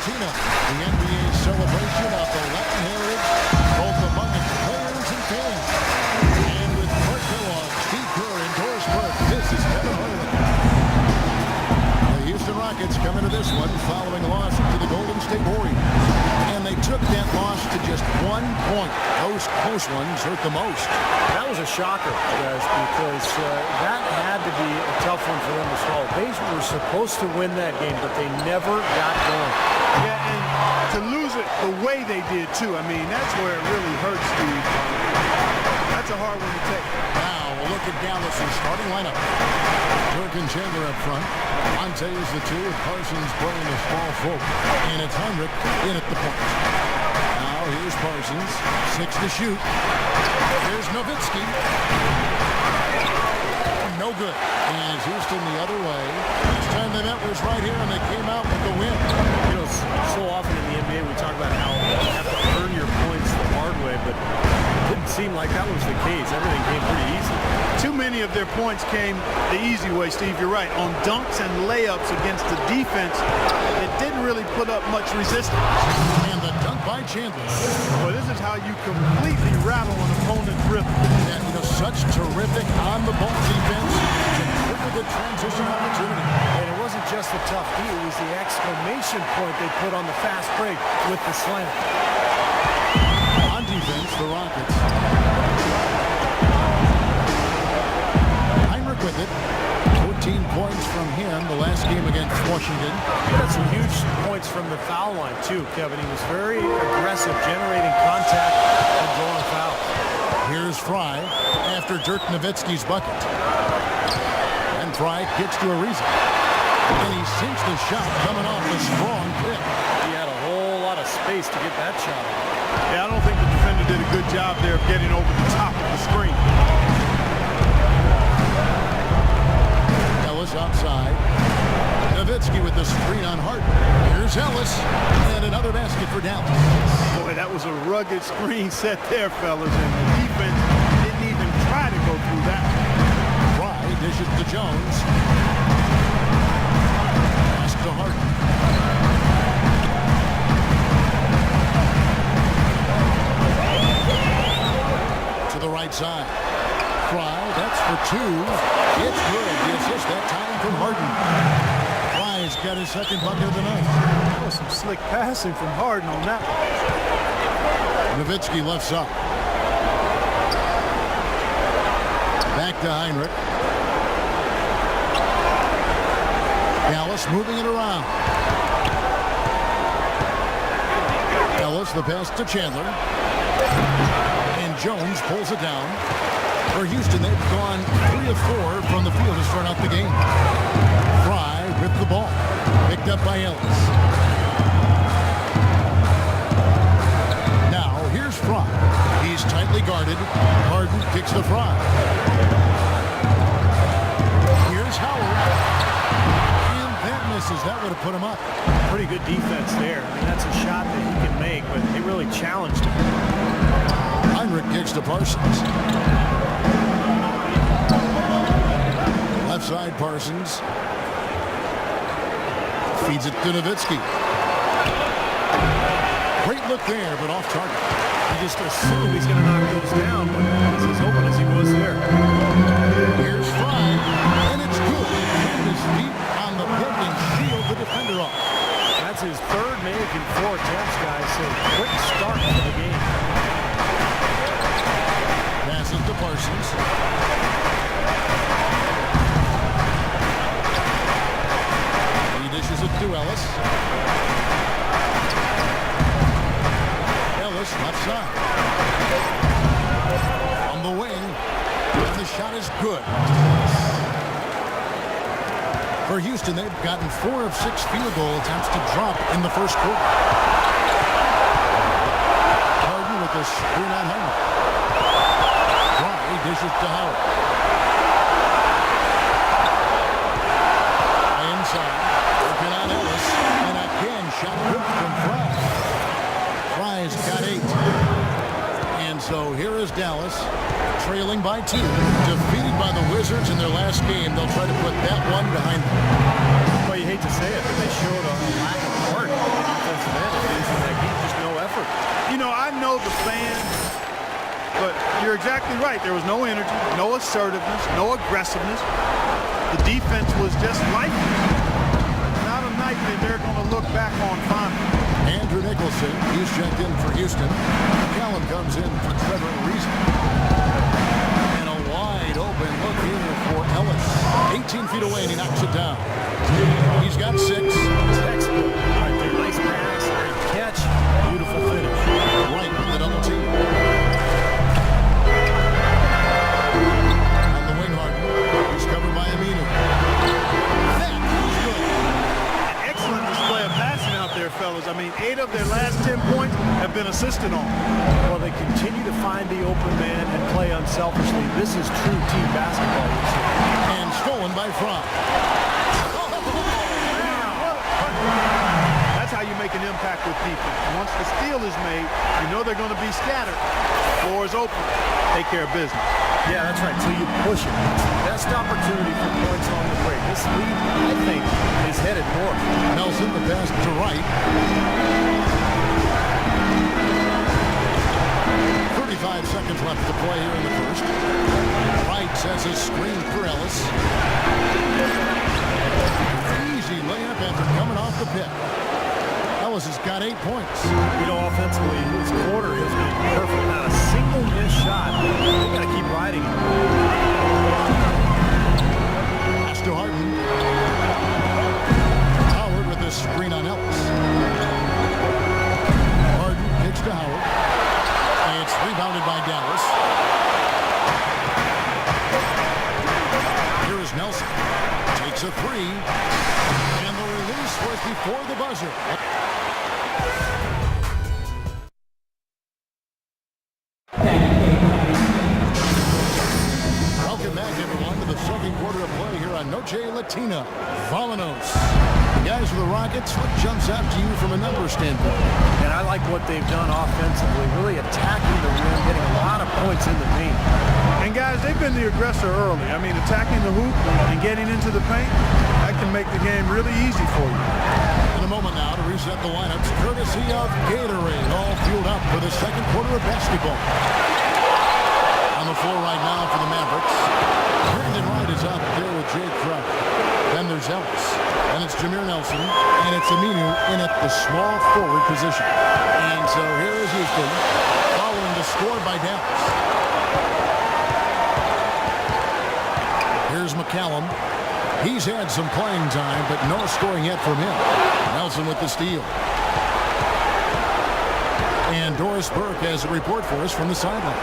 Argentina. The NBA celebration of the Latin heritage, both among its players and fans. And with Mark Kellogg, Steve Kerr, and Doris Burke, this is Kevin Harlan. The Houston Rockets come into this one following a loss to the Golden State Warriors. And they took that loss to just 1 point. Those close ones hurt the most. That was a shocker, guys, because that had to be a tough one for them to swallow. They were supposed to win that game, but they never got going. Yeah, and to lose it the way they did, too, I mean, that's where it really hurts, Steve. That's a hard one to take. Now we'll look at Dallas' starting lineup. Dirk and Chandler up front. Monte is the 2 with Parsons playing the small forward. And it's Heinrich in at the point. Now here's Parsons. 6 to shoot. Here's Nowitzki. No good. And Houston the other way. This time the net was right here and they came out with the win. You know, so often in the NBA we talk about how you have to earn your points the hard way, but it didn't seem like that was the case. Everything came pretty easy. Too many of their points came the easy way, Steve. You're right. On dunks and layups against the defense that didn't really put up much resistance. And the dunk by Chandler. Well, this is how you completely rattle an opponent's rhythm. And, you know, such terrific on-the-ball defense to trigger the transition opportunity. And it wasn't just the tough D, it was the exclamation point they put on the fast break with the slam. On defense, the Rockets. Heinrich with it. 14 points from him the last game against Washington. He got some huge points from the foul line, too, Kevin. He was very aggressive, generating contact and drawing fouls. Here's Fry after Dirk Nowitzki's bucket. And Fry kicks to Ariza. And he sinks the shot coming off the strong kick. He had a whole lot of space to get that shot. Yeah, I don't think the defender did a good job there of getting over the top of the screen. Ellis outside. Nowitzki with the screen on Harden. Here's Ellis. And another basket for Dallas. Boy, that was a rugged screen set there, fellas. And the defense didn't even try to go through that. Fry dishes to Jones. Pass to Harden. To the right side. Fry, that's for 2. It's good. The assist that time from Harden. Fry's got his second bucket of the night. That was some slick passing from Harden on that one. Nowitzki left side. Back to Heinrich. Dallas moving it around. Ellis, the pass to Chandler. And Jones pulls it down. For Houston, they've gone 3 of 4 from the field to start out the game. Fry with the ball. Picked up by Ellis. Now, here's Fry. He's tightly guarded. Harden kicks to Fry. Here's Howard. And that misses. That would have put him up. Pretty good defense there. I mean, that's a shot that he can make, but they really challenged him. Heinrich kicks to Parsons. Left side, Parsons. Feeds it to Nowitzki. Great look there, but off target. You just assume he's going to knock those down, but he's as open as he was there. Here's Fry, and it's good. And his feet on the hook and shield the defender off. That's his third make in 4 attempts, guys, so quick start to the game. Passes to Parsons. He dishes it to Ellis. Ellis left side. On the wing. And the shot is good. For Houston, they've gotten 4 of 6 field goal attempts to drop in the first quarter. Harden with the screen on Heinrich. Fry dishes to Howard. Inside. Working on Ellis. And again, shot good from Fry. Fry's got 8. And so here is Dallas, trailing by 2. Defeated by the Wizards in their last game. They'll try to put that one behind them. Well, you hate to say it, but they showed a lack of heart in the defensive end and losing that game. Just no effort. You know, I know the fans, but you're exactly right. There was no energy, no assertiveness, no aggressiveness. The defense was just lifeless. Not a night that they're going to look back on fondly. Andrew Nicholson, he's checked in for Houston. Callum comes in for Trevor Reason. And a wide open look here for Ellis. 18 feet away, and he knocks it down. He's got 6. Textbook right there. Nice pass, great catch, beautiful finish. Right with the double team. On the wing, Harden. He's covered by Aminu. That was good. An excellent display of passing out there, fellas. I mean, 8 of their last 10 points have been assisted on. Well, they continue to find the open man and play unselfishly. This is true team basketball. And stolen by Fromm. That's how you make an impact with defense. Once the steal is made, you know they're going to be scattered. Floor is open. Take care of business. Yeah, that's right. So you push it. It's the best opportunity for points on the break. This lead, I think, is headed north. Nelson, the pass to Wright. 35 seconds left to play here in the first. Wright sets a screen for Ellis. Easy layup after coming off the pick. Ellis has got 8 points. You know, offensively, his quarter has been perfect. Not a single missed shot. They got to keep riding. Pass to Harden. Howard with the screen on Ellis. Harden kicks to Howard. And it's rebounded by Dallas. Here is Nelson. Takes a 3. And the release was before the buzzer. Welcome back, everyone, to the second quarter of play here on Noche Latina. Vamanos. The guys of the Rockets, what jumps out to you from a numbers standpoint? And I like what they've done offensively, really attacking the rim, getting a lot of points in the paint. And guys, they've been the aggressor early. I mean, attacking the hoop and getting into the paint, that can make the game really easy for you. In a moment now to reset the lineups, courtesy of Gatorade, all fueled up for the second quarter of basketball. On the floor right now for the Mavericks, Brandon Wright is out there with Jay Crowder. Then there's Ellis, and it's Jameer Nelson, and it's Aminu in at the small forward position. And so here is Houston, following the score by Dallas. Here's McCallum. He's had some playing time, but no scoring yet from him. Nelson with the steal. And Doris Burke has a report for us from the sideline.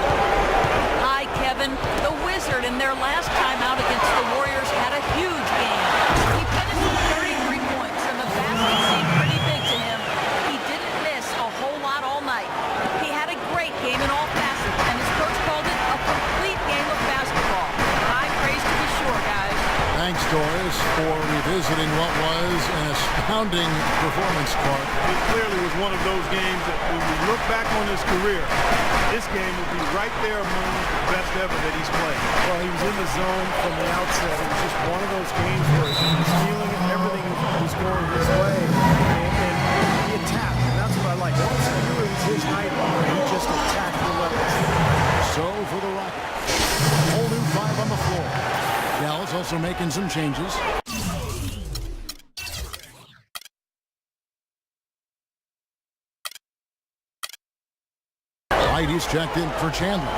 Hi, Kevin. The Wizard in their last time out against the Warriors had a huge game. He finished with 33 points, and the basket seemed pretty big to him. He didn't miss a whole lot all night. He had a great game in all facets, and his coach called it a complete game of basketball. High praise to be sure, guys. Thanks, Doris, for revisiting what was an astounding performance, Clark. It clearly was one of those games that when we look back on his career, this game will be right there among the best ever that he's played. Well, he was in the zone from the outset. It was just one of those games where he was feeling it, everything was going his way, and he attacked, and that's what I like. All he knew it was his night, and he just attacked the levels. So for the Rockets, whole new 5 on the floor. Dallas also making some changes. Wright, he's checked in for Chandler.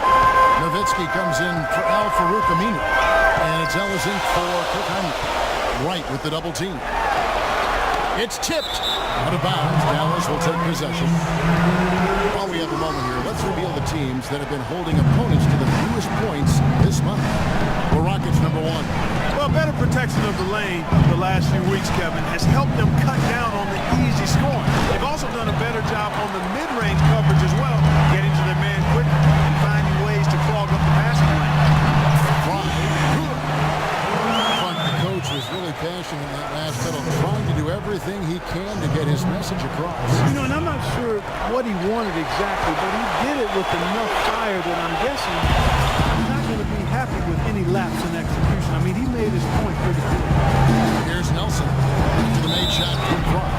Nowitzki comes in for Al-Farouq Aminu. And it's Ellis in for Kirkland. Wright with the double team. It's tipped. Out of bounds. Dallas will take possession. While we have a moment here, let's reveal the teams that have been holding opponents to the fewest points this month. The Rockets, number 1. Well, better protection of the lane the last few weeks, Kevin, has helped them cut down on the easy scoring. They've also done a better job on the mid-range coverage as well, getting to their man quicker and finding ways to clog up the passing lane. But the coach was really passionate in that last middle, trying to do everything he can to get his message across. You know, and I'm not sure what he wanted exactly, but he did it with enough fire that I'm guessing he's not going to be happy with any lapse in execution. I mean, he made his point pretty clear. Here's Nelson to the made shot from Clark.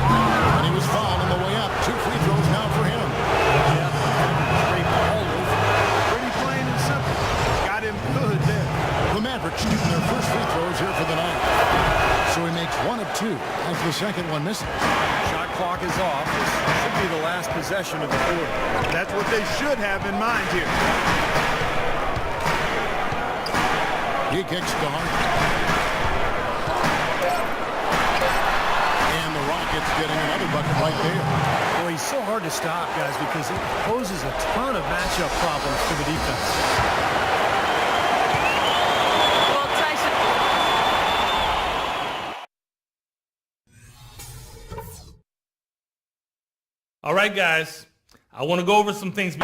And he was fouled on the way up. 2 as the second one misses. Shot clock is off. This should be the last possession of the quarter. That's what they should have in mind here. He kicks to Hart. And the Rockets getting another bucket right there. Well, he's so hard to stop, guys, because it poses a ton of matchup problems for the defense. Well, Tyson. All right, guys, I want to go over some things.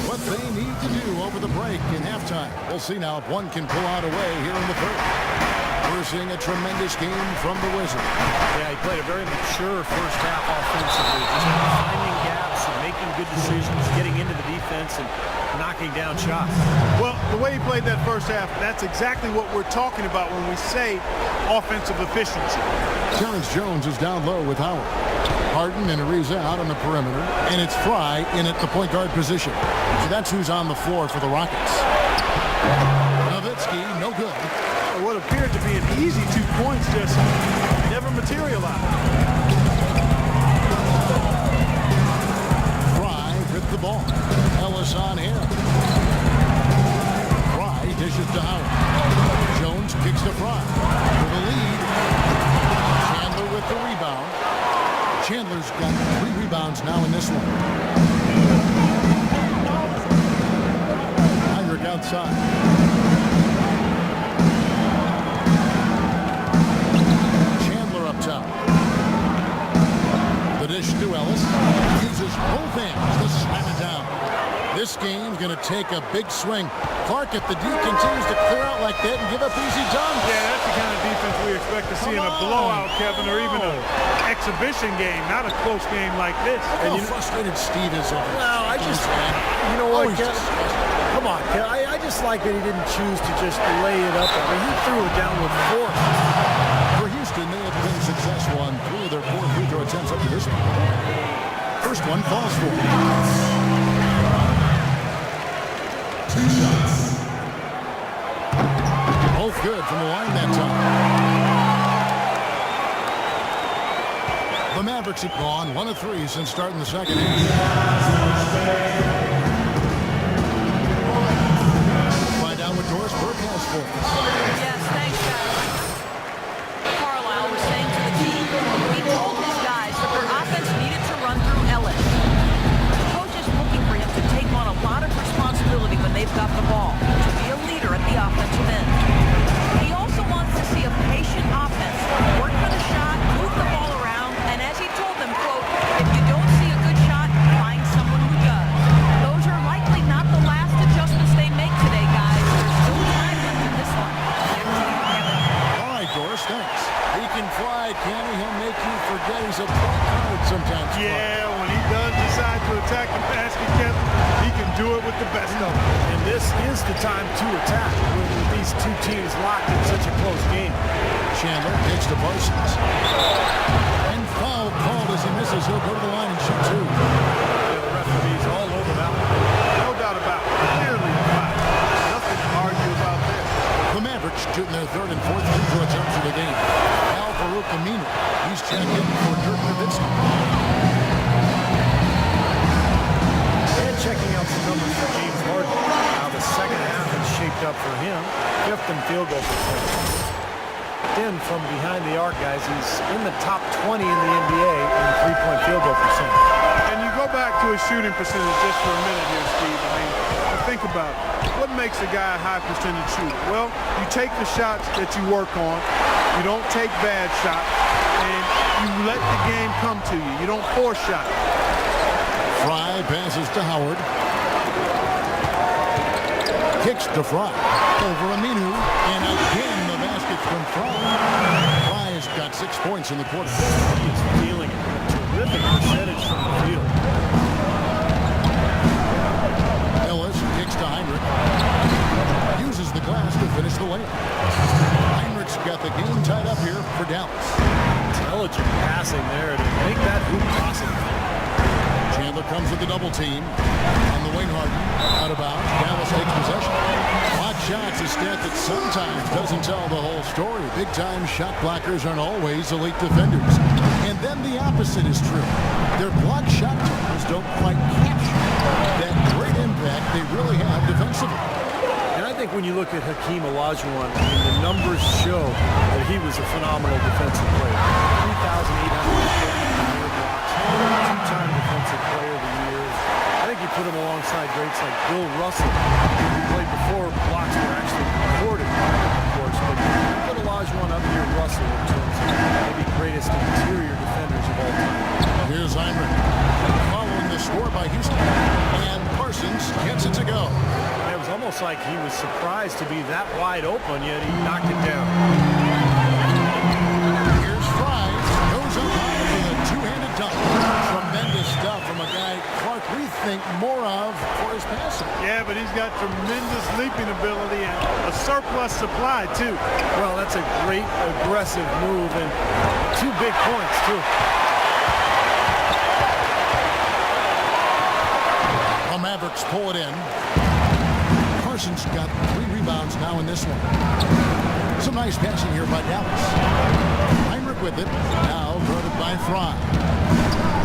What they need to do over the break in halftime. We'll see now if one can pull out away here in the third. We're seeing a tremendous game from the Wizards. Yeah, he played a very mature first half offensively, just finding gaps and making good decisions, getting into the defense and knocking down shots. Well, the way he played that first half, that's exactly what we're talking about when we say offensive efficiency. Terrence Jones is down low with Howard. Harden and Ariza out on the perimeter, and it's Fry in at the point guard position. So that's who's on the floor for the Rockets. Nowitzki, no good. What appeared to be an easy 2 points just never materialized. Fry with the ball. Ellis on him. Fry dishes to Howard. Jones kicks to Fry for the lead. Chandler with the rebound. Chandler's got 3 rebounds now in this one. Heinrich outside. Chandler up top. The dish to Ellis. Uses both hands to slam it down. This game's going to take a big swing. Clark at the D continues to clear out like that and give up easy dunks. Yeah, that's the kind of defense we expect to see in a blowout, Kevin, or even an exhibition game, not a close game like this. And how frustrated Steve is over it. Well, you know what, Kevin? Come on, Kevin. I just like that he didn't choose to just lay it up. I mean, he threw it down with force. For Houston, they have been successful on 3 of their 4 free throw attempts up to this one. First one falls for him. 2 shots. Both good from the line that time. The Mavericks have gone 1 of 3 since starting the second half. Find out what Doris Burke has for us. Yes, thanks, guys. Carlisle was saying to the team, he told his guys that their offense needed to run through Ellis. The coach is looking for him to take on a lot of responsibility when they've got the ball, to be a leader at the offensive end. He also wants to see a patient offense, work for the shot, move the ball around, and as he told them, quote, if you don't see a good shot, find someone who does. Those are likely not the last adjustments they make today, guys. There's still time left in this one. Back to you, Kevin. All right, Doris, thanks. He can fly, can he? He'll make you forget he's a point guard sometimes. Yeah, when he does decide to attack the basket, Kevin, he can do it with the best of them. And this is the time to attack with these 2 teams locked in such a close game. Chandler takes to Parsons. And foul called as he misses. He'll go to the line and shoot 2. Yeah, the referees all over that one. No doubt about it. Clearly a foul. Nothing to argue about there. The Mavericks shooting their 3rd and 4th free throw attempts of the game. Al-Farouq Aminu. He's checked in for Dirk Nowitzki. And checking out some numbers for James Harden. How the second half has shaped up for him. 5th in field goal percentage. Then from behind the arc, guys, he's in the top 20 in the NBA in 3-point field goal percentage. And you go back to his shooting percentage just for a minute here, Steve. I mean, think about it. What makes a guy a high percentage shooter? Well, you take the shots that you work on. You don't take bad shots. And you let the game come to you. You don't force shots. Fry passes to Howard. Kicks to Fry. Over Aminu. And again, the basket from Fry. Fry has got 6 points in the quarter. He is feeling a terrific percentage from the field. Ellis kicks to Heinrich. Uses the glass to finish the layup. Heinrich's got the game tied up here for Dallas. Intelligent passing there to make that hoop possible. Chandler comes with the double team on the wing. Harden out of bounds. Dallas takes possession. Block shots as stat that sometimes doesn't tell the whole story. Big-time shot blockers aren't always elite defenders. And then the opposite is true. Their block shot totals don't quite capture that great impact they really have defensively. And I think when you look at Hakeem Olajuwon, I mean, the numbers show that he was a phenomenal defensive player. 3,840 blocks, two-time defensive player of the year. I think you put him alongside greats like Bill Russell, who played before blocks were actually recorded, of course. But you put Olajuwon up near Russell in terms of maybe greatest interior defenders of all time. Here's Heinrich following the score by Houston. And Parsons gets it to go. It was almost like he was surprised to be that wide open, yet he knocked it down. Here's Fry. Goes up high with a two-handed dunk. Tremendous stuff from a guy Clark we think more of for his passing. Yeah, but he's got tremendous leaping ability and a surplus supply, too. Well, that's a great aggressive move and 2 big points, too. The Mavericks pull it in. Parsons got 3 rebounds now in this one. Some nice passing here by Dallas. Heinrich with it. Now guarded by Fry.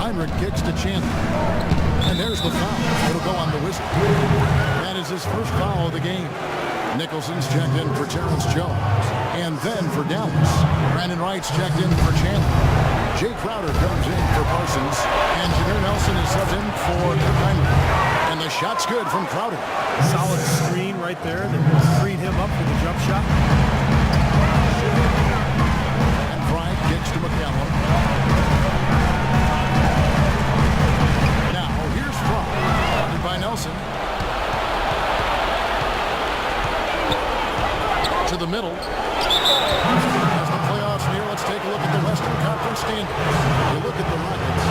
Heinrich kicks to Chandler. And there's the foul. It'll go on the Wizard. That is his first foul of the game. Nicholson's checked in for Terrence Jones. And then for Dallas, Brandon Wright's checked in for Chandler. Jay Crowder comes in for Parsons. And Jameer Nelson is subbed in for Heinrich. And the shot's good from Crowder. Solid screen right there that freed him up for the jump shot. And Fry kicks to McCallum. Now, here's Fry. Funded by Nelson. To the middle. As the playoffs near, let's take a look at the Western Conference standings. You look at the Rockets.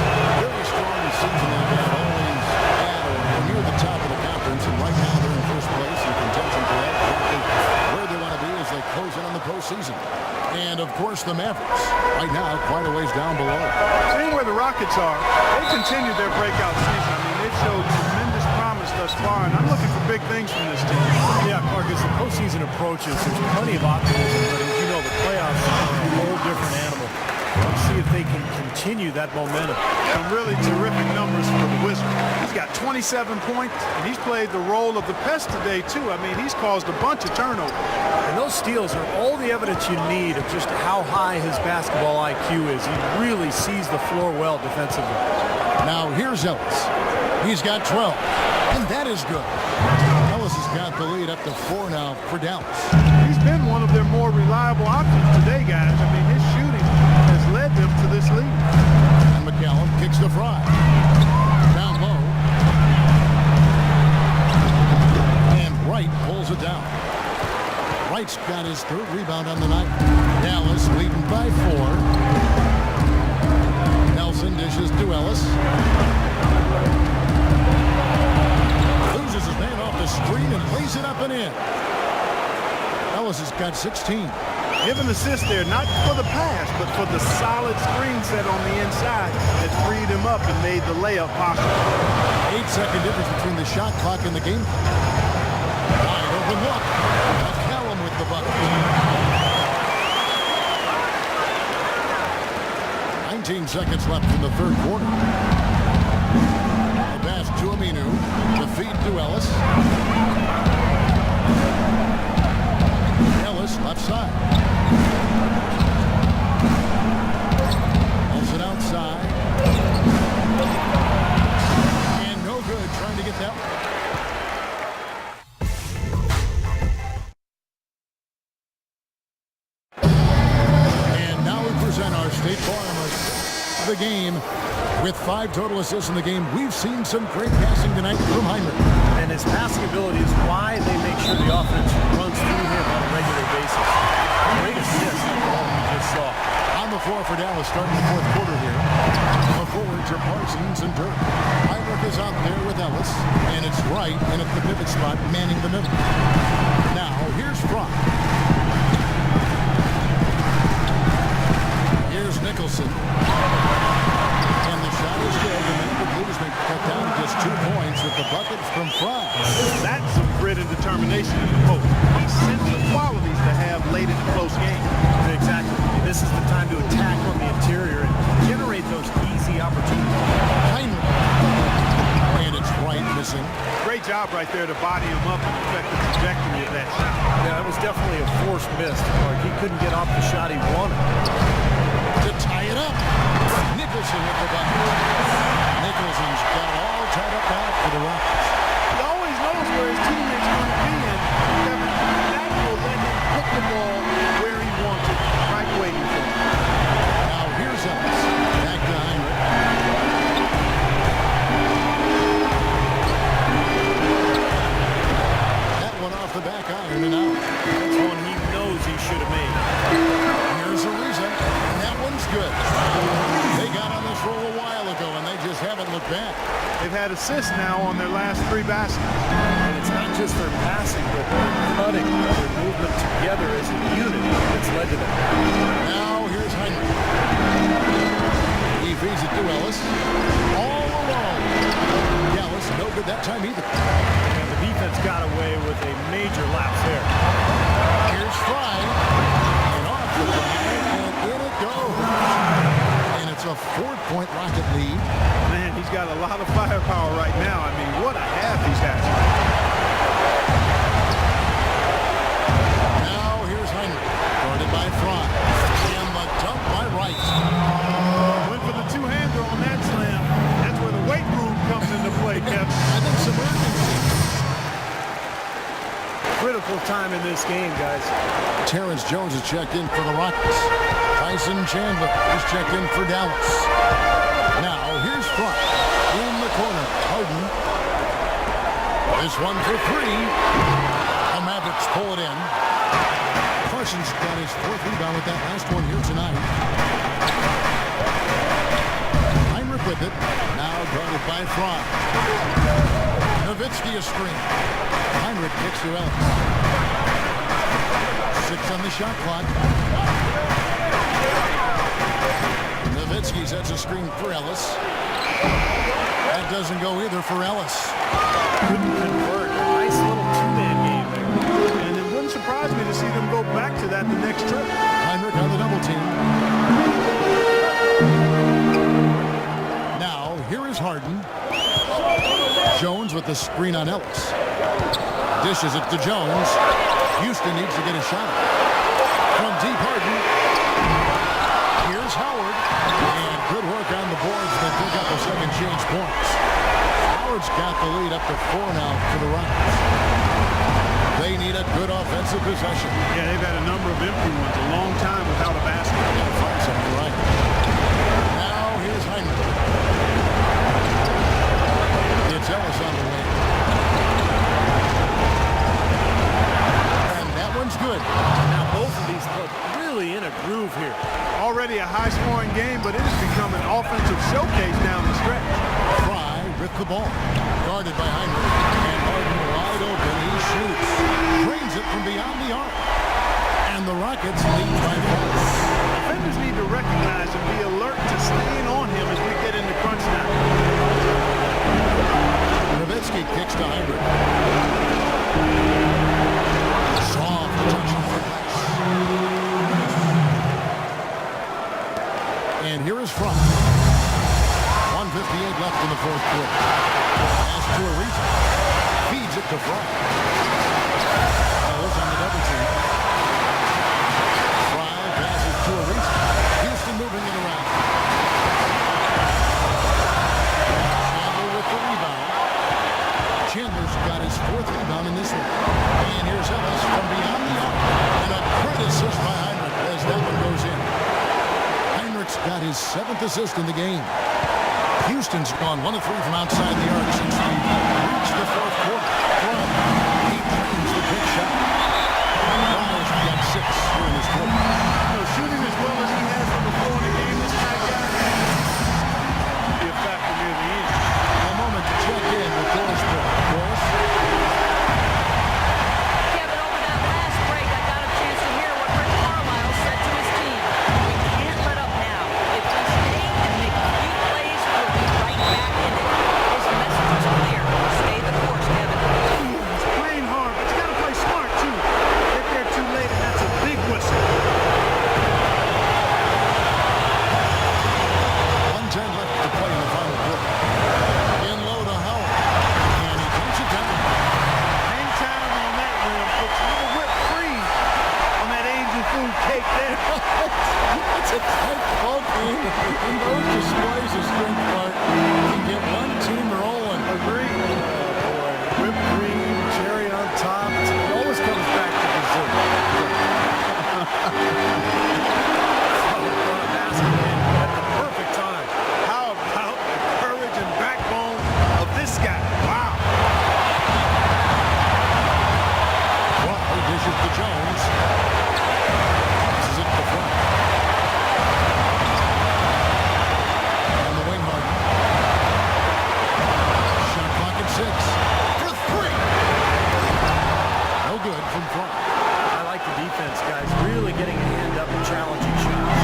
Very strong season they've had. Always at or near the top of the conference. And right now they're in first place in contention for that. Exactly where they want to be as they close in on the postseason. And, of course, the Mavericks. Right now, quite a ways down below. Seeing where the Rockets are, they continued their breakout season. I mean, they've showed tremendous promise thus far, and I'm looking for big things from this team. Yeah, Clark, as the postseason approaches, there's plenty of optimism, but as you know, the playoffs are a whole different animal. Let's see if they can continue that momentum. Some really terrific numbers for the Wizard. He's got 27 points, and he's played the role of the pest today, too. I mean, he's caused a bunch of turnovers. And those steals are all the evidence you need of just how high his basketball IQ is. He really sees the floor well defensively. Now, here's Ellis. He's got 12, and that is good. Ellis has got the lead up to 4 now for Dallas. He's been one of their more reliable options today, guys. I mean, his shooting has led them to this lead. And McCallum kicks to Fry. Down low. And Wright pulls it down. Wright's got his 3rd rebound on the night. Dallas leading by 4. Nelson dishes to Ellis. Loses his man off the screen and lays it up and in. Ellis has got 16. Give an assist there, not for the pass, but for the solid screen set on the inside that freed him up and made the layup possible. 8-second difference between the shot clock and the game. Wide open look. McCallum with the bucket. 19 seconds left in the 3rd quarter. A pass to Aminu. The feed to Ellis. Ellis left side. Nelson outside. And no good trying to get that one. And now we present our State Farm of the game. With 5 total assists in the game, we've seen some great passing tonight from Heinrich. And his passing ability is why they make sure the offense runs through him on a regular basis. Great assist on the ball we just saw. On the floor for Dallas starting the 4th quarter here. The forwards are Parsons and Dirk. Heinrich is out there with Ellis, and it's Wright in at the pivot spot, manning the middle. Now, here's Fry. Here's Nicholson. And the shot is good. The Blues may cut down to just 2 points with the bucket from Fry. That's some grit and determination in the post. He sent the qualities to have late in the close game. Exactly. This is the time to attack on the interior and generate those easy opportunities. Heinrich. And it's right missing. Great job right there to body him up and affect the trajectory of that shot. Yeah, it was definitely a forced miss. Like he couldn't get off the shot he wanted. To tie it up. Nicholson with the bucket. Nicholson's got all tied up back for the Rockets. He always knows where his teammates want to be, and that will let him put the ball where he wants it, right waiting for him. Now here's Ellis. Back to Heinrich. That one off the back iron and out. That's one he knows he should have made. Here's Ariza, and that one's good. They got on this roll a while ago, and they just haven't looked back. They've had assists now on their last 3 baskets. And it's not just their passing, but their cutting, their movement together as a unit that's led to that. Now here's Heinrich. He feeds it to Ellis. All alone. Ellis, no good that time either. And the defense got away with a major lapse there. Here's Fry. And off the line, and in it goes. And it's a 4-point Rocket lead. Man, he's got a lot of firepower right now. I mean, what a half he's had. Now here's Heinrich. Guarded by Fry. And the dunk by Wright. Went for the two-hander on that slam. That's where the weight room comes into play, Kevin. I think some urgency. Critical time in this game, guys. Terrence Jones is checked in for the Rockets. Tyson Chandler is checked in for Dallas. Now here's Fry. In the corner, Harden. This one for 3. The Mavericks pull it in. Parsons got his 4th rebound with that last one here tonight. Heinrich with it. Now guarded by Fry. Nowitzki a screen. Heinrich kicks to Ellis. 6 on the shot clock. Nowitzki sets a screen for Ellis. That doesn't go either for Ellis. Couldn't convert. A nice little two-man game there. And it wouldn't surprise me to see them go back to that the next trip. Heinrich on the double team. Now, here is Harden. Jones with the screen on Ellis. Dishes it to Jones. Houston needs to get a shot. From deep, Harden. Here's Howard. And good work on the boards that pick up the second chance points. Howard's got the lead up to 4 now for the Rockets. They need a good offensive possession. Yeah, they've had a number of empty ones, a long time without a basket. Gotta find something right. Now here's Heinrich. It's Ellis on the wing. And that one's good. Now both of these look really in a groove here. Already a high-scoring game, but it has become an offensive showcase down the stretch. Fry with the ball. Guarded by Heinrich. And Harden wide open. He shoots. Drains it from beyond the arc. And the Rockets lead by 4. Defenders need to recognize and be alert to staying on him as we get into crunch time. Nowitzki kicks to Heinrich. Soft touch on the glass. And here is Fry. 1:58 left in the 4th quarter. Pass to Ariza. Feeds it to Fry. Ellis on the double team. Fry passes to Ariza. Houston moving it around. Chandler with the rebound. Chandler's got his 4th rebound in this one. And here's Ellis from beyond the arc. And a great assist by Heinrich as that one goes in. Heinrich's got his 7th assist in the game. Houston's gone 1 of 3 from outside the arc since we reached the 4th quarter. He drains the big shot. Fryer's got 6 here in this quarter. Shooting as well as he has from the floor in the game, this guy got be a factor near the end. A moment to check in with Doris. Kevin, over that last break, I got a chance to hear what Rick Carlisle said to his team. We can't let up now. If we stay and make a few plays, we'll be right back in it. His message was clear. Stay the course, It's a tight ball game. And those displays of strength can get one team rolling. Agreed. Boy, whipped cream, cherry on top. It always comes back to dessert. At the perfect time. How about the courage and backbone of this guy? Wow. Well, he dishes to Jones. This is it to front. On the wing, Martin. Shot clock at 6. For 3. No good from front. I like the defense, guys. Really getting a hand up and challenging shots.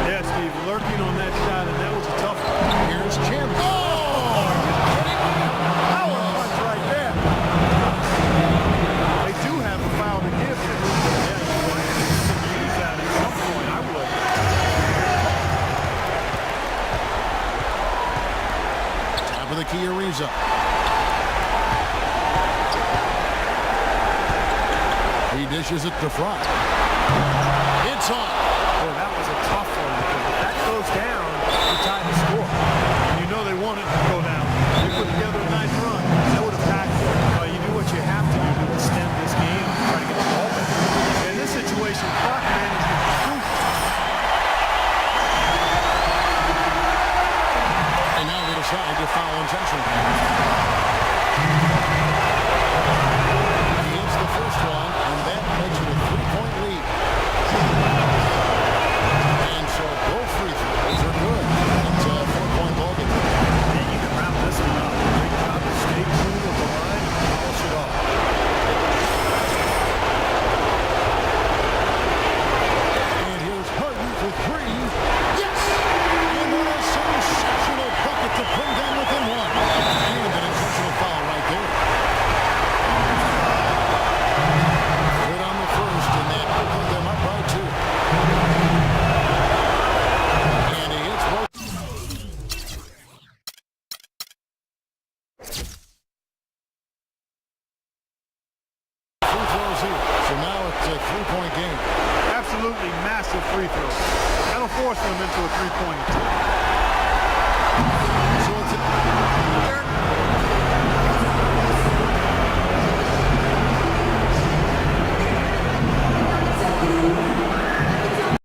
Yeah, Steve, lurking on that shot, and that was a tough one. Here's Jim. Oh! Power punch right there. They do have a foul to give here. Yeah, use that at some point. I would. Top of the key, Ariza. He dishes it to front. It's on. Boy, that was a tough one because if that goes down, you tie the score. And you know they want it to go down. They put together a nice run. That would have packed it. You do what you have to do to extend this game and try to get the ball back. In this situation, clock management is crucial. And now they decide to foul intentionally. He hits the first one, and that makes it a 3-point lead. And so both free throws are good. It's a 4-point ball game. And you can wrap this one up. Great job to stay true to the line and polish it off. And here's Harden for 3. Yes! And what a sensational bucket to bring them within 1. And an intentional foul right there. Good on the first, and that opened them up by 2. And he hits both. Free throws here. So now it's a 3-point game. Absolutely massive free throw. That'll force them into a three-point attempt.